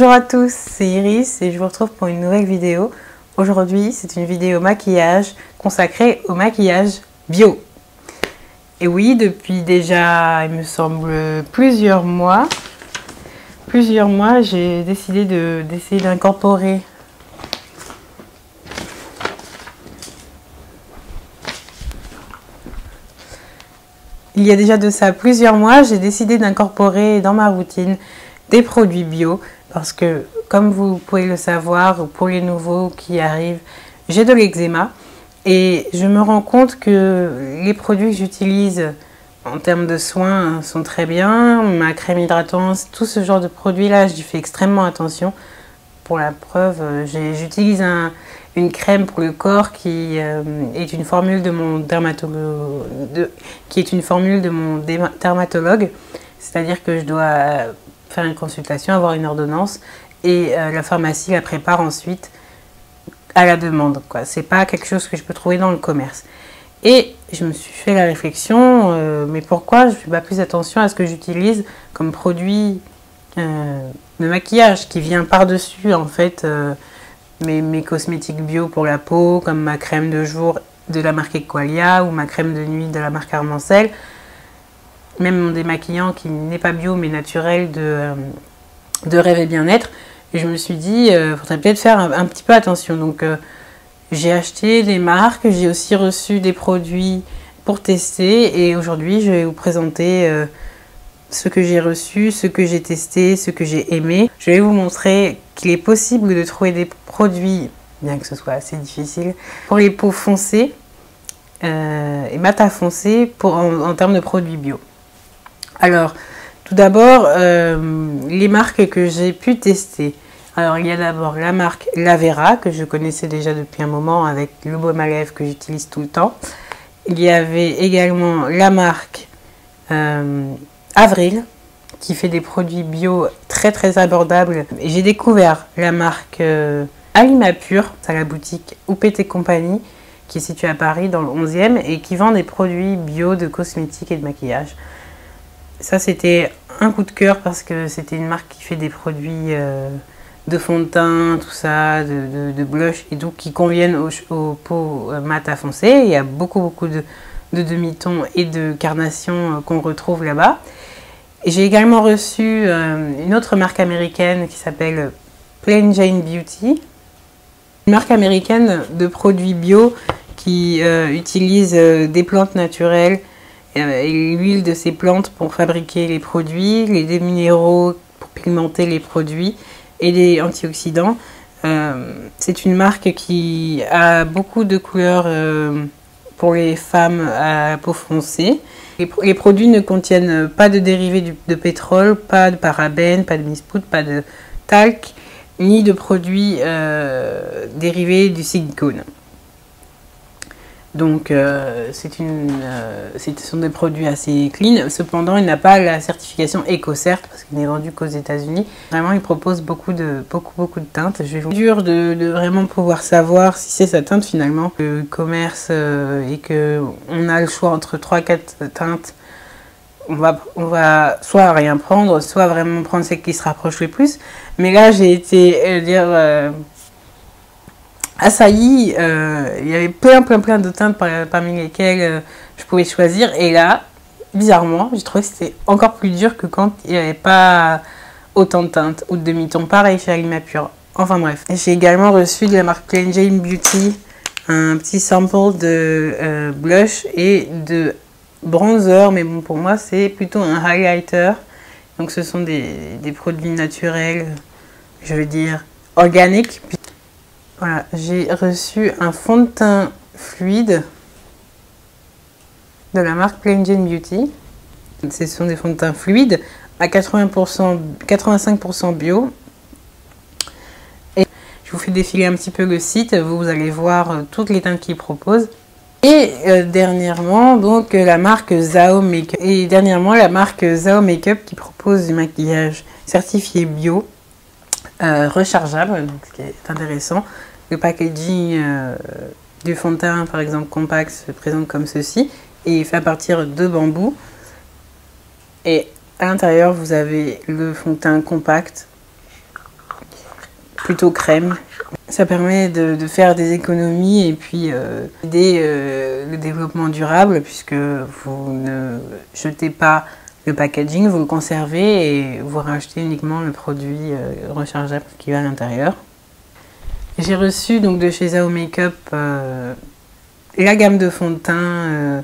Bonjour à tous, c'est Iris et je vous retrouve pour une nouvelle vidéo. Aujourd'hui, c'est une vidéo maquillage consacrée au maquillage bio. Et oui, depuis déjà, il me semble, plusieurs mois, j'ai décidé d'essayer d'incorporer il y a déjà de ça plusieurs mois, j'ai décidé d'incorporer dans ma routine des produits bio parce que, comme vous pouvez le savoir, pour les nouveaux qui arrivent, j'ai de l'eczéma et je me rends compte que les produits que j'utilise en termes de soins sont très bien. Ma crème hydratante, tout ce genre de produits là, j'y fais extrêmement attention. Pour la preuve, j'utilise une crème pour le corps qui est une formule de mon dermatologue, c'est-à-dire que je dois faire une consultation, avoir une ordonnance et la pharmacie la prépare ensuite à la demande. C'est pas quelque chose que je peux trouver dans le commerce. Et je me suis fait la réflexion, mais pourquoi je ne fais pas plus attention à ce que j'utilise comme produit de maquillage qui vient par-dessus en fait mes cosmétiques bio pour la peau, comme ma crème de jour de la marque Equalia ou ma crème de nuit de la marque Armancel. Même mon démaquillant qui n'est pas bio mais naturel de Rêve et Bien-être. Et je me suis dit, faudrait peut-être faire un petit peu attention. Donc j'ai acheté des marques, j'ai aussi reçu des produits pour tester. Et aujourd'hui, je vais vous présenter ce que j'ai reçu, ce que j'ai testé, ce que j'ai aimé. Je vais vous montrer qu'il est possible de trouver des produits, bien que ce soit assez difficile, pour les peaux foncées et mat à foncé en termes de produits bio. Alors, tout d'abord, les marques que j'ai pu tester. Alors, il y a d'abord la marque Lavera, que je connaissais déjà depuis un moment avec le baume à lèvres que j'utilise tout le temps. Il y avait également la marque Avril, qui fait des produits bio très abordables. Et j'ai découvert la marque Alimapur, c'est la boutique Oupet & Compagnie, qui est située à Paris dans le 11e et qui vend des produits bio de cosmétiques et de maquillage. Ça, c'était un coup de cœur parce que c'était une marque qui fait des produits de fond de teint, tout ça, de blush et tout, qui conviennent aux peaux mat à foncé. Il y a beaucoup de demi-tons et de carnations qu'on retrouve là-bas. J'ai également reçu une autre marque américaine qui s'appelle Plain Jane Beauty. Une marque américaine de produits bio qui utilise des plantes naturelles et l'huile de ces plantes pour fabriquer les produits, les minéraux pour pigmenter les produits et les antioxydants. C'est une marque qui a beaucoup de couleurs pour les femmes à peau foncée. Les produits ne contiennent pas de dérivés de pétrole, pas de parabènes, pas de mispoudre, pas de talc, ni de produits dérivés du silicone. Donc ce sont des produits assez clean. Cependant, il n'a pas la certification EcoCert parce qu'il n'est vendu qu'aux États-Unis. Vraiment, il propose beaucoup de teintes. C'est dur de vraiment pouvoir savoir si c'est sa teinte finalement. Le commerce et que on a le choix entre 3-4 teintes. On va soit rien prendre, soit vraiment prendre celle qui se rapproche le plus. Mais là, j'ai été assailli, il y avait plein de teintes parmi lesquelles je pouvais choisir. Et là, bizarrement, j'ai trouvé que c'était encore plus dur que quand il n'y avait pas autant de teintes ou de demi-tons. Pareil chez Alimapur. Enfin bref. J'ai également reçu de la marque Plain Jane Beauty un petit sample de blush et de bronzer. Mais bon, pour moi, c'est plutôt un highlighter. Donc ce sont des produits naturels, je veux dire organiques. Voilà, j'ai reçu un fond de teint fluide de la marque Plain Jane Beauty. Ce sont des fonds de teint fluides à 85% bio. Et je vous fais défiler un petit peu le site, vous allez voir toutes les teintes qu'ils proposent. Et dernièrement, donc la marque Zao Makeup. Et dernièrement, la marque Zao Makeup qui propose du maquillage certifié bio. Rechargeable, donc ce qui est intéressant. Le packaging du fond de teint, par exemple compact, se présente comme ceci et il fait à partir de bambou. Et à l'intérieur, vous avez le fond de teint compact plutôt crème. Ça permet de faire des économies et puis aider le développement durable puisque vous ne jetez pas le packaging, vous le conservez et vous rachetez uniquement le produit rechargeable qui va à l'intérieur. J'ai reçu donc de chez Zao Makeup la gamme de fond de teint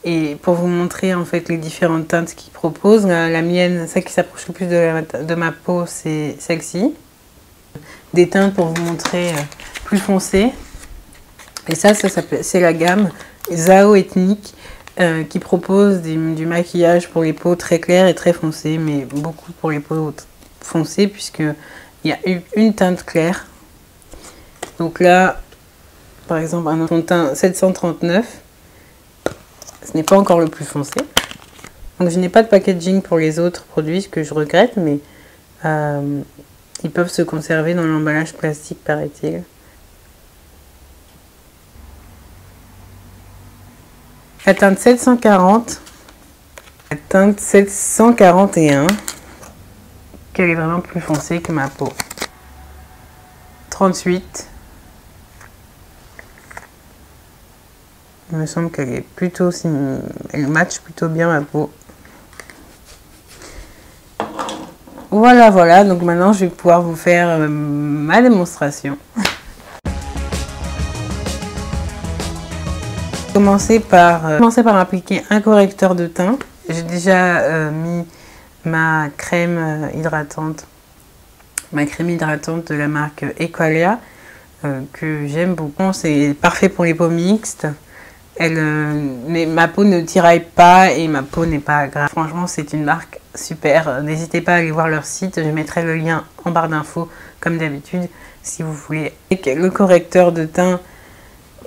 et pour vous montrer en fait les différentes teintes qu'ils proposent. La mienne, celle qui s'approche le plus de ma peau, c'est celle-ci. Des teintes pour vous montrer plus foncées. Et ça c'est la gamme Zao Ethnique qui propose du maquillage pour les peaux très claires et très foncées, mais beaucoup pour les peaux foncées puisqu'il y a une teinte claire. Donc là, par exemple, un fond de teint 739, ce n'est pas encore le plus foncé. Donc je n'ai pas de packaging pour les autres produits, ce que je regrette, mais ils peuvent se conserver dans l'emballage plastique, paraît-il. La teinte 740, la teinte 741, qu'elle est vraiment plus foncée que ma peau. 38. Il me semble qu'elle est plutôt, elle match plutôt bien ma peau. Voilà, donc maintenant je vais pouvoir vous faire ma démonstration. Commencer par appliquer un correcteur de teint. J'ai déjà mis ma crème hydratante de la marque Equalia que j'aime beaucoup. C'est parfait pour les peaux mixtes. Mais ma peau ne tiraille pas et ma peau n'est pas grave. Franchement, c'est une marque super. N'hésitez pas à aller voir leur site. Je mettrai le lien en barre d'infos comme d'habitude si vous voulez. Le correcteur de teint,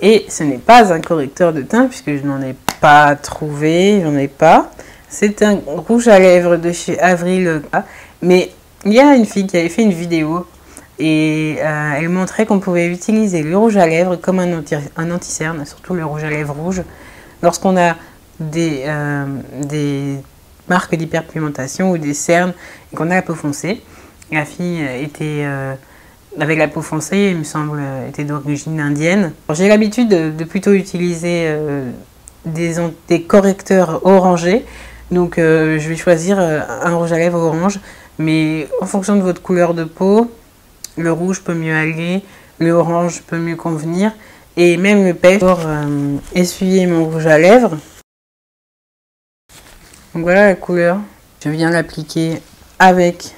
et ce n'est pas un correcteur de teint puisque je n'en ai pas trouvé. J'en ai pas. C'est un rouge à lèvres de chez Avril. Mais il y a une fille qui avait fait une vidéo et elle montrait qu'on pouvait utiliser le rouge à lèvres comme un anti-cerne, surtout le rouge à lèvres rouge, lorsqu'on a des marques d'hyperpigmentation ou des cernes et qu'on a la peau foncée. La fille avec la peau foncée, il me semble, était d'origine indienne. J'ai l'habitude de plutôt utiliser des correcteurs orangés, donc je vais choisir un rouge à lèvres orange, mais en fonction de votre couleur de peau, le rouge peut mieux aller, le orange peut mieux convenir, et même le beige pour essuyer mon rouge à lèvres. Donc voilà la couleur. Je viens l'appliquer avec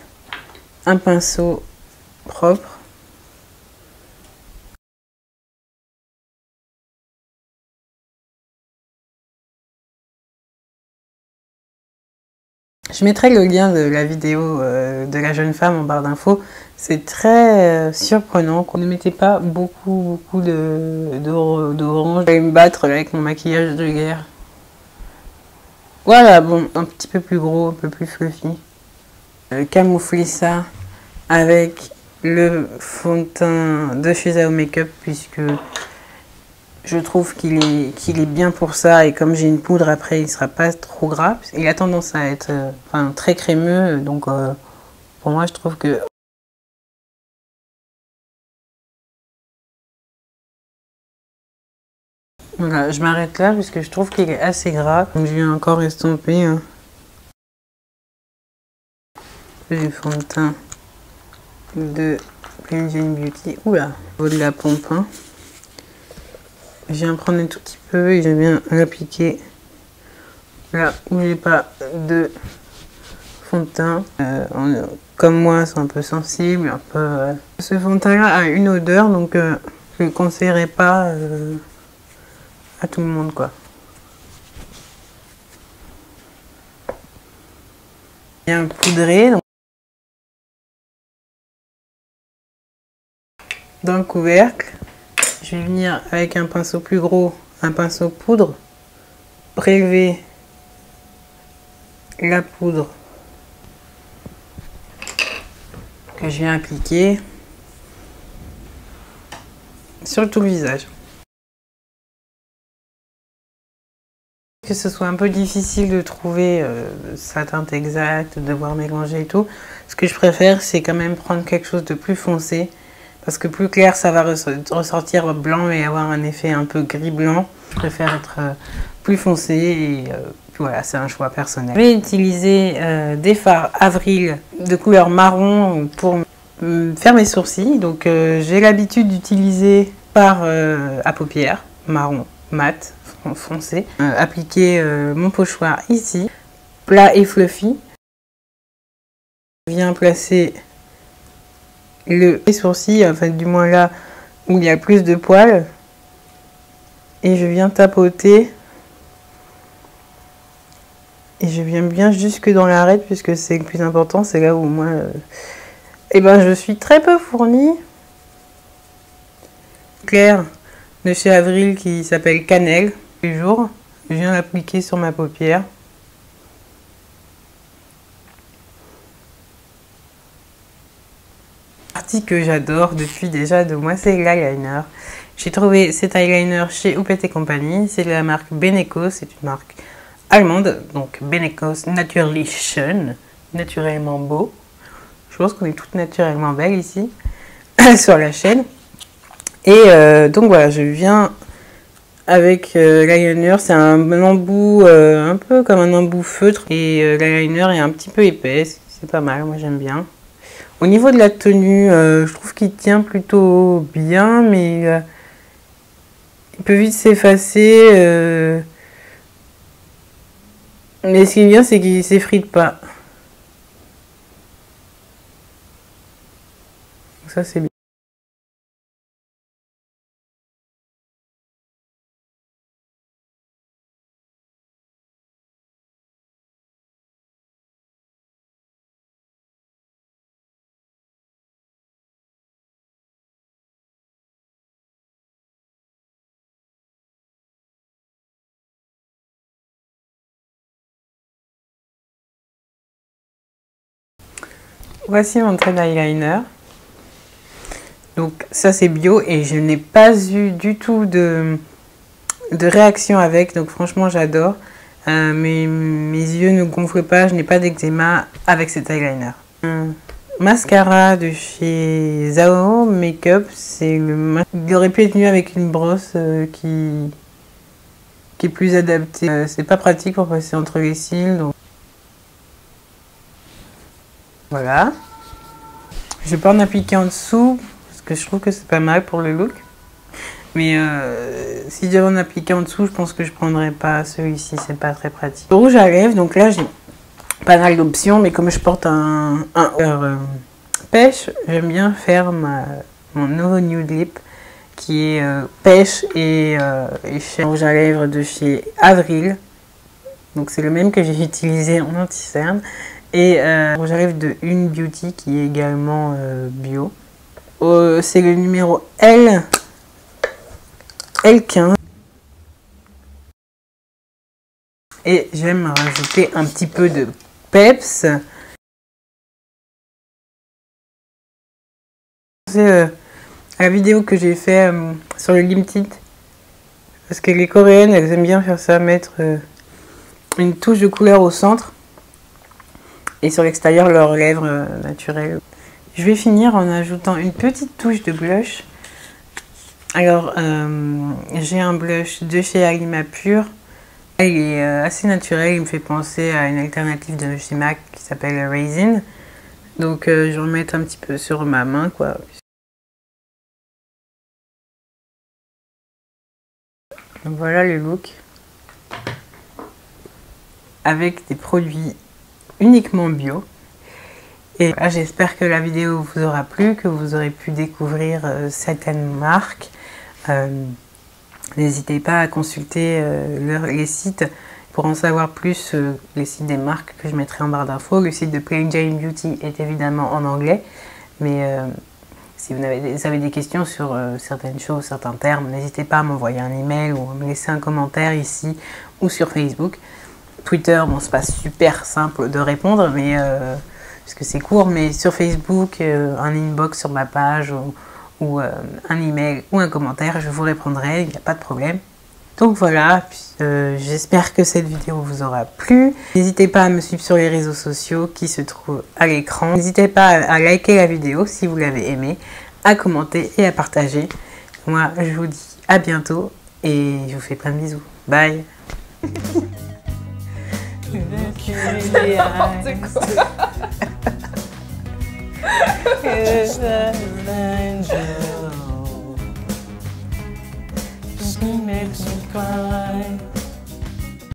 un pinceau propre. Je mettrai le lien de la vidéo de la jeune femme en barre d'infos. C'est très surprenant. Ne mettez pas beaucoup d'orange. Je vais me battre avec mon maquillage de guerre. Voilà, bon, un petit peu plus gros, un peu plus fluffy. Camoufler ça avec le fond de teint de chez Zao Makeup puisque je trouve qu'il est bien pour ça, et comme j'ai une poudre après, il ne sera pas trop gras. Il a tendance à être très crémeux, donc pour moi je trouve que... Voilà, je m'arrête là puisque je trouve qu'il est assez gras. Donc je vais encore estomper le fond de teint de Plain Jane Beauty. Oula, au niveau de la pompe. Je viens prendre un tout petit peu et je viens l'appliquer là où j'ai pas de fond de teint. Comme moi, c'est un peu sensible, un peu. Ce fond de teint là a une odeur, donc je ne le conseillerais pas à tout le monde, quoi. Bien poudré. Donc, dans le couvercle, je vais venir avec un pinceau plus gros, un pinceau poudre, prélever la poudre que je viens appliquer sur tout le visage. Que ce soit un peu difficile de trouver sa teinte exacte, de devoir mélanger et tout, ce que je préfère, c'est quand même prendre quelque chose de plus foncé parce que plus clair ça va ressortir blanc et avoir un effet un peu gris-blanc. Je préfère être plus foncé et voilà, c'est un choix personnel. Je vais utiliser des fards Avril de couleur marron pour faire mes sourcils. Donc j'ai l'habitude d'utiliser fard à paupières marron mat foncé. Appliquer mon pochoir ici, plat et fluffy. Je viens placer les sourcils, enfin du moins là où il y a plus de poils. Et je viens tapoter. Et je viens bien jusque dans l'arête puisque c'est le plus important, c'est là où moi je suis très peu fournie. Clair de chez Avril qui s'appelle Cannelle. Le jour, je viens l'appliquer sur ma paupière. La partie que j'adore depuis déjà 2 mois, c'est l'eyeliner. J'ai trouvé cet eyeliner chez Oupet & Compagnie. C'est de la marque Beneko, c'est une marque allemande, donc Benekos Naturlichen, naturellement beau. Je pense qu'on est toutes naturellement belles ici sur la chaîne. Et donc voilà, je viens avec l'eyeliner, c'est un embout un peu comme un embout feutre et l'eyeliner est un petit peu épais, c'est pas mal, moi j'aime bien. Au niveau de la tenue, je trouve qu'il tient plutôt bien, mais il peut vite s'effacer. Mais ce qui est bien, c'est qu'il ne s'effrite pas. Donc ça, c'est bien. Voici mon trait d'eyeliner. Donc ça c'est bio et je n'ai pas eu du tout de réaction avec. Donc franchement j'adore. Mes yeux ne gonflent pas, je n'ai pas d'eczéma avec cet eyeliner. Mascara de chez Zao Makeup. Il aurait pu être mieux avec une brosse qui est plus adaptée. C'est pas pratique pour passer entre les cils. Donc voilà. Je vais pas en appliquer en dessous parce que je trouve que c'est pas mal pour le look. Mais si je devais en appliquer en dessous, je pense que je prendrais pas celui-ci, c'est pas très pratique. Le rouge à lèvres, donc là j'ai pas mal d'options, mais comme je porte un pêche, j'aime bien faire mon nouveau nude lip qui est pêche et rouge à lèvres de chez Avril. Donc c'est le même que j'ai utilisé en anti-cerne. Et rouge à lèvres de Une Beauty qui est également bio. C'est le numéro L15. Et j'aime rajouter un petit peu de peps. C'est la vidéo que j'ai fait sur le lip tint. Parce que les coréennes, elles aiment bien faire ça, mettre une touche de couleur au centre. Et sur l'extérieur, leurs lèvres naturelles. Je vais finir en ajoutant une petite touche de blush. Alors, j'ai un blush de chez Alima Pure. Il est assez naturel, il me fait penser à une alternative de chez MAC qui s'appelle Raisin. Donc, je vais en mettre un petit peu sur ma main, quoi. Donc voilà le look. Avec des produits uniquement bio. Et j'espère que la vidéo vous aura plu, que vous aurez pu découvrir certaines marques. N'hésitez pas à consulter les sites pour en savoir plus, les sites des marques que je mettrai en barre d'infos. Le site de Plain Jane Beauty est évidemment en anglais, mais si vous avez des questions sur certaines choses, certains termes, n'hésitez pas à m'envoyer un email ou à me laisser un commentaire ici ou sur Facebook. Twitter, bon, c'est pas super simple de répondre, mais parce que c'est court, mais sur Facebook, un inbox sur ma page ou un email ou un commentaire, je vous répondrai, il n'y a pas de problème. Donc voilà, j'espère que cette vidéo vous aura plu. N'hésitez pas à me suivre sur les réseaux sociaux qui se trouvent à l'écran. N'hésitez pas à liker la vidéo si vous l'avez aimée, à commenter et à partager. Moi, je vous dis à bientôt et je vous fais plein de bisous. Bye. N'importe quoi. Makes me cry.